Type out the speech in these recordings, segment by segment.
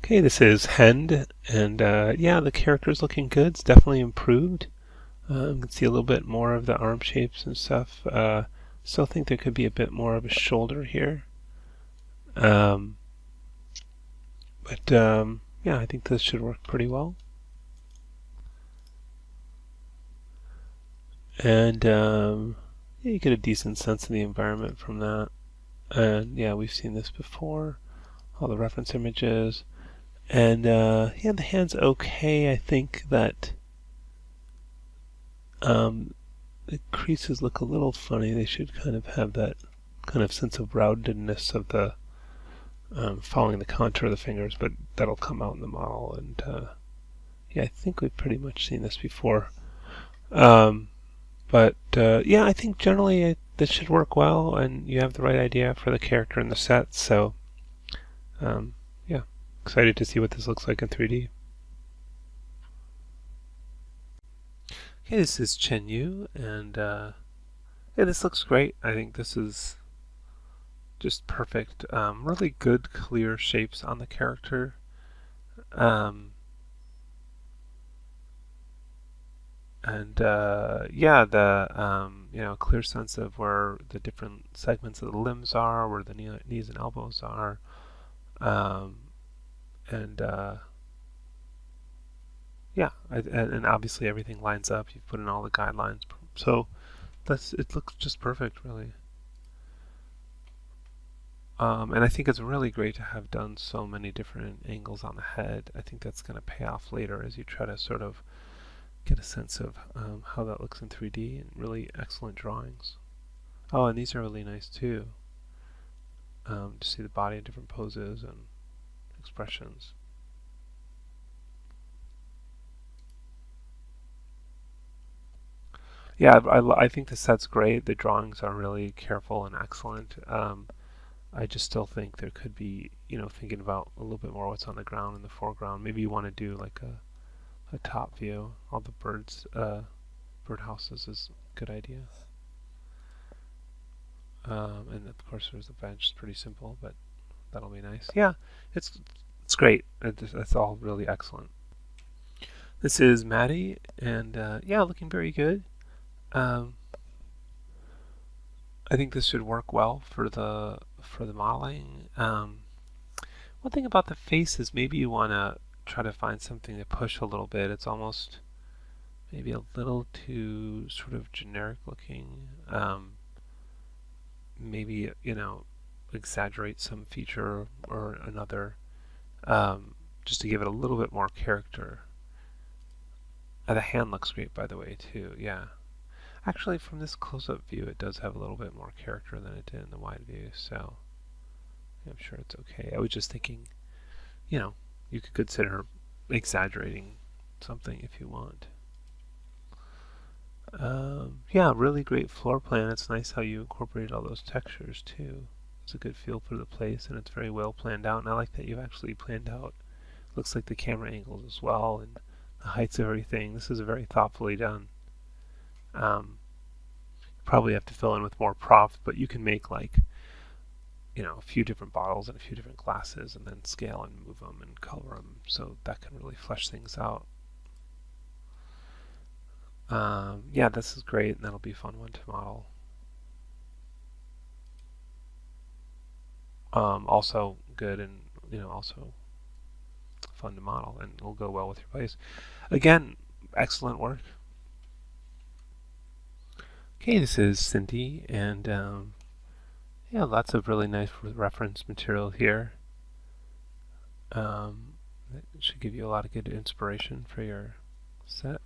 Okay, this is Hend, and yeah, the character's looking good. It's definitely improved. You can see a little bit more of the arm shapes and stuff. Still think there could be a bit more of a shoulder here. Um, but yeah, I think this should work pretty well. And yeah, you get a decent sense of the environment from that. And yeah, we've seen this before. All the reference images. And yeah, the hand's okay. I think that um, the creases look a little funny. They should kind of have that kind of sense of roundedness of the following the contour of the fingers, but that'll come out in the model. And yeah, I think we've pretty much seen this before. But yeah, I think generally this should work well, and you have the right idea for the character in the set. So yeah, excited to see what this looks like in 3D. Okay, this is Chenyu, and yeah, this looks great. I think this is just perfect. Really good, clear shapes on the character. Um, and yeah, the clear sense of where the different segments of the limbs are, where the knees and elbows are, um, and yeah, and obviously everything lines up. You've put in all the guidelines, so it looks just perfect, really. And I think it's really great to have done so many different angles on the head. I think that's going to pay off later as you try to sort of get a sense of how that looks in 3D, and really excellent drawings. Oh, and these are really nice too, to see the body in different poses and expressions. Yeah, I think the set's great. The drawings are really careful and excellent. I just still think there could be, thinking about a little bit more what's on the ground in the foreground. Maybe you want to do like a top view. All the birds, bird houses is a good idea. And of course there's the bench. It's pretty simple, but that'll be nice. Yeah, it's great. It's all really excellent. This is Maddie, and yeah, looking very good. Um, I think this should work well for the modeling. One thing about the face is maybe you want to try to find something to push a little bit. It's almost maybe a little too sort of generic looking. Maybe exaggerate some feature or another, just to give it a little bit more character. The hand looks great, by the way, too. Yeah. Actually, from this close-up view, it does have a little bit more character than it did in the wide view, so I'm sure it's okay. I was just thinking, you could consider exaggerating something if you want. Yeah, really great floor plan. It's nice how you incorporate all those textures, too. It's a good feel for the place, and it's very well planned out, and I like that you've actually planned out, looks like the camera angles as well, and the heights of everything. This is very thoughtfully done. Probably have to fill in with more props, but you can make like a few different bottles and a few different glasses, and then scale and move them and color them, so that can really flesh things out. Yeah, this is great, and that'll be a fun one to model. Also good, and also fun to model, and will go well with your place. Again, excellent work. Okay, this is Cindy, and yeah, lots of really nice reference material here. That should give you a lot of good inspiration for your set.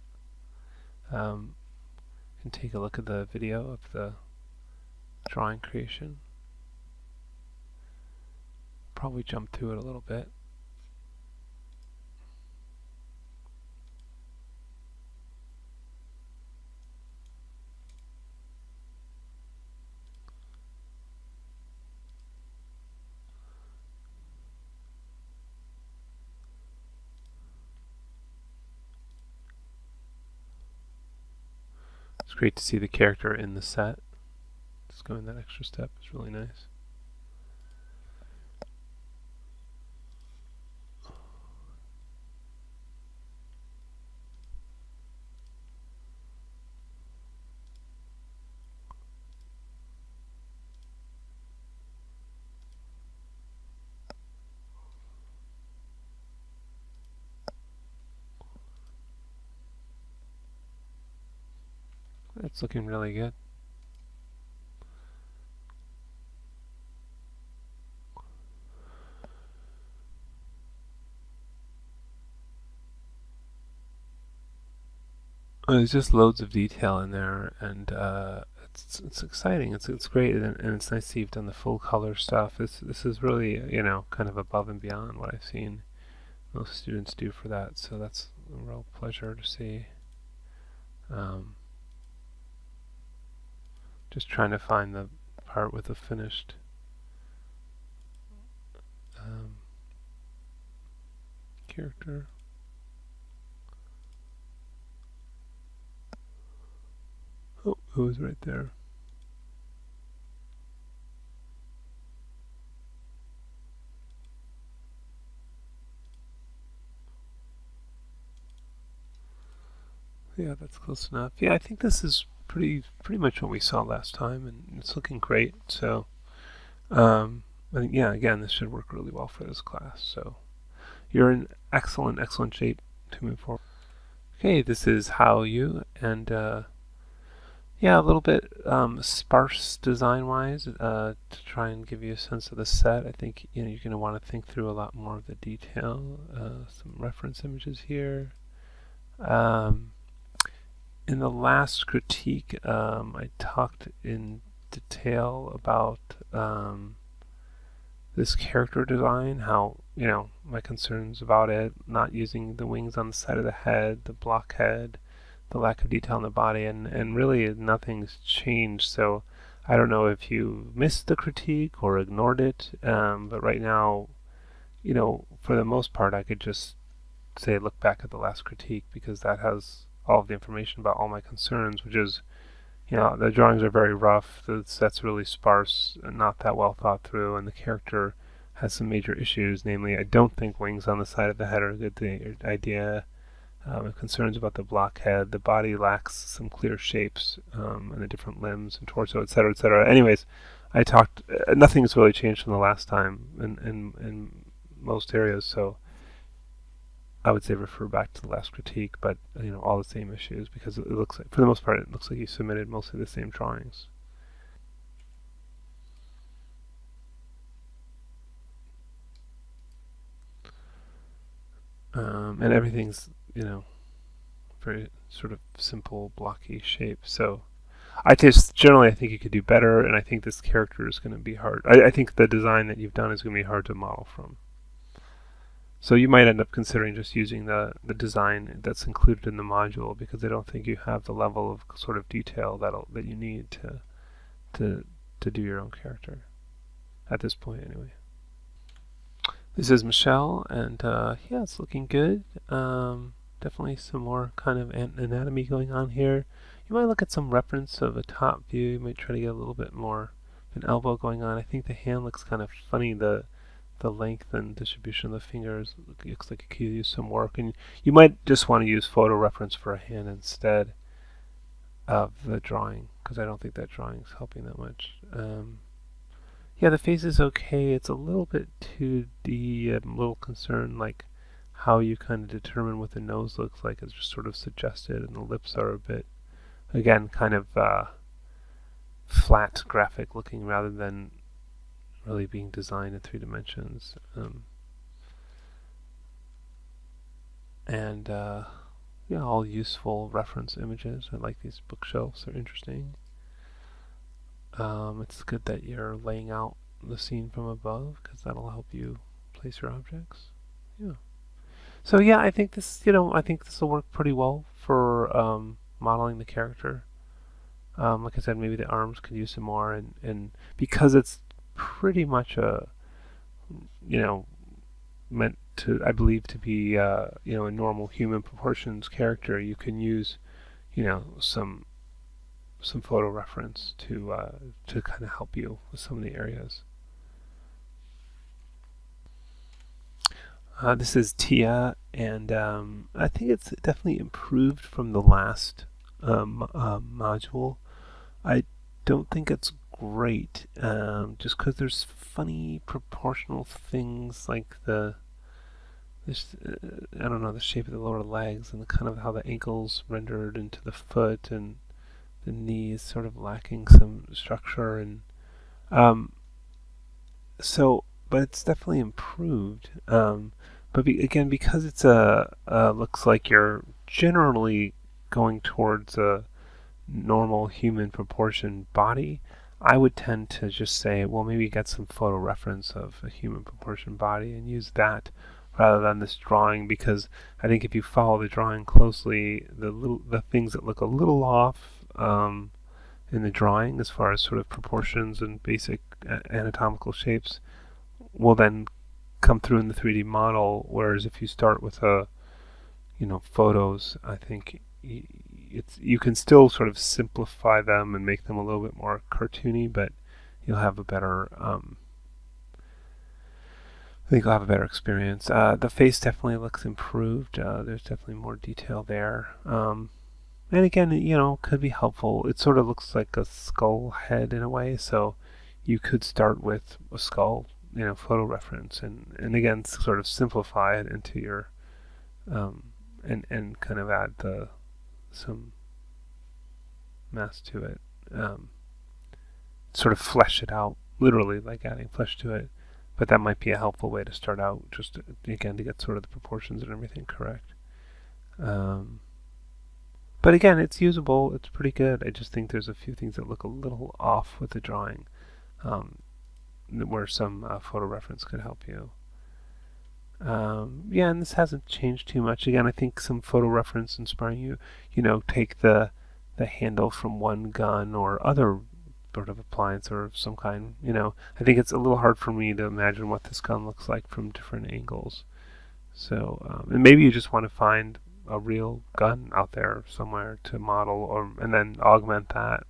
You can take a look at the video of the drawing creation. Probably jump through it a little bit. It's great to see the character in the set. Just going that extra step is really nice. It's looking really good. There's just loads of detail in there, and it's exciting. It's great, and it's nice to see you've done the full color stuff. This is really kind of above and beyond what I've seen most students do for that. So that's a real pleasure to see. Um, just trying to find the part with the finished um, character. Oh, it was right there. Yeah, that's close enough. Yeah, I think this is pretty much what we saw last time, and it's looking great. So, I think yeah, again, this should work really well for this class. So, you're in excellent shape to move forward. Okay, this is How You, and yeah, a little bit sparse design-wise to try and give you a sense of the set. I think you're going to want to think through a lot more of the detail. Some reference images here. Um, in the last critique, I talked in detail about this character design, how, my concerns about it, not using the wings on the side of the head, the blockhead, the lack of detail in the body, and really nothing's changed. So I don't know if you missed the critique or ignored it, but right now, for the most part, I could just say look back at the last critique because that has all of the information about all my concerns, which is, the drawings are very rough, the set's really sparse and not that well thought through, and the character has some major issues, namely I don't think wings on the side of the head are a good idea. Concerns about the blockhead, the body lacks some clear shapes, and the different limbs and torso, etc., etc. Anyways, I talked. Nothing's really changed from the last time in most areas, so I would say refer back to the last critique, but all the same issues because it looks like, for the most part, it looks like you submitted mostly the same drawings. And everything's very sort of simple, blocky shape. So I just generally I think you could do better, and I think this character is going to be hard. I think the design that you've done is going to be hard to model from. So you might end up considering just using the design that's included in the module because I don't think you have the level of sort of detail that you need to to do your own character at this point anyway. This is Michelle, and yeah, it's looking good. Definitely some more kind of anatomy going on here. You might look at some reference of a top view. You might try to get a little bit more of an elbow going on. I think the hand looks kind of funny. The length and distribution of the fingers looks like it could use some work, and you might just want to use photo reference for a hand instead of the drawing because I don't think that drawing is helping that much. Yeah, the face is okay. It's a little bit 2D. I'm a little concerned, like how you kind of determine what the nose looks like is just sort of suggested, and the lips are a bit, again, kind of flat graphic looking rather than really being designed in 3 dimensions. And yeah, all useful reference images. I like these bookshelves, they're interesting. It's good that you're laying out the scene from above because that'll help you place your objects. Yeah. So yeah, I think I think this will work pretty well for modeling the character. Like I said, maybe the arms could use some more, and because it's pretty much you know, meant to, I believe, to be, a normal human proportions character, you can use, some photo reference to kind of help you with some of the areas. This is Tia, and I think it's definitely improved from the last module. I don't think it's great, just because there's funny proportional things like I don't know, the shape of the lower legs and the kind of how the ankles rendered into the foot, and the knee is sort of lacking some structure, and um, but it's definitely improved. But again, because it's looks like you're generally going towards a normal human proportion body, I would tend to just say, well, maybe get some photo reference of a human proportion body and use that rather than this drawing, because I think if you follow the drawing closely, the things that look a little off in the drawing as far as sort of proportions and basic anatomical shapes will then come through in the 3D model, whereas if you start with photos, I think you can still sort of simplify them and make them a little bit more cartoony, but you'll have a better I think you'll have a better experience. The face definitely looks improved. There's definitely more detail there. And again, could be helpful. It sort of looks like a skull head in a way, so you could start with a skull, photo reference, and again, sort of simplify it into your, and kind of add some mass to it. Sort of flesh it out, literally like adding flesh to it. But that might be a helpful way to start out, just again to get sort of the proportions and everything correct. But again, it's usable. It's pretty good. I just think there's a few things that look a little off with the drawing, where some photo reference could help you. Yeah, and this hasn't changed too much. Again, I think some photo reference inspiring you. Take the handle from one gun or other sort of appliance or some kind. I think it's a little hard for me to imagine what this gun looks like from different angles. So, and maybe you just want to find a real gun out there somewhere to model, and then augment that.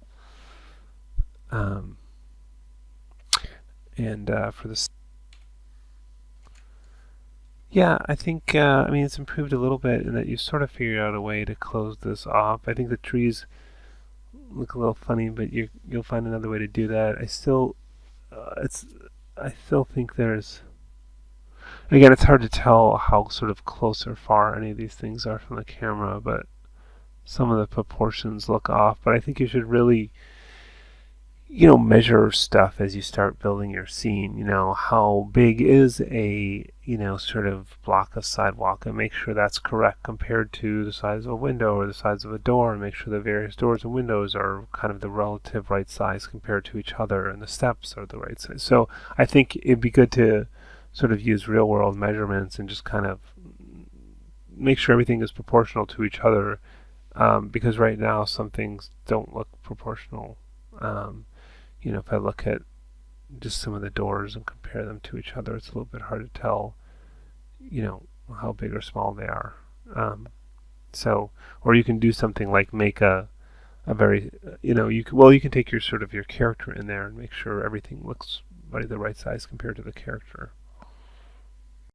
And for this, yeah, I think it's improved a little bit in that you sort of figured out a way to close this off. I think the trees look a little funny, but you'll find another way to do that. I still think there's, again, it's hard to tell how sort of close or far any of these things are from the camera, but some of the proportions look off. But I think you should really measure stuff as you start building your scene. How big is a sort of block of sidewalk, and make sure that's correct compared to the size of a window or the size of a door, and make sure the various doors and windows are kind of the relative right size compared to each other, and the steps are the right size. So I think it'd be good to sort of use real world measurements and just kind of make sure everything is proportional to each other, because right now some things don't look proportional. If I look at just some of the doors and compare them to each other, it's a little bit hard to tell, how big or small they are. Or you can do something like make a very, you can take your sort of your character in there and make sure everything looks the right size compared to the character.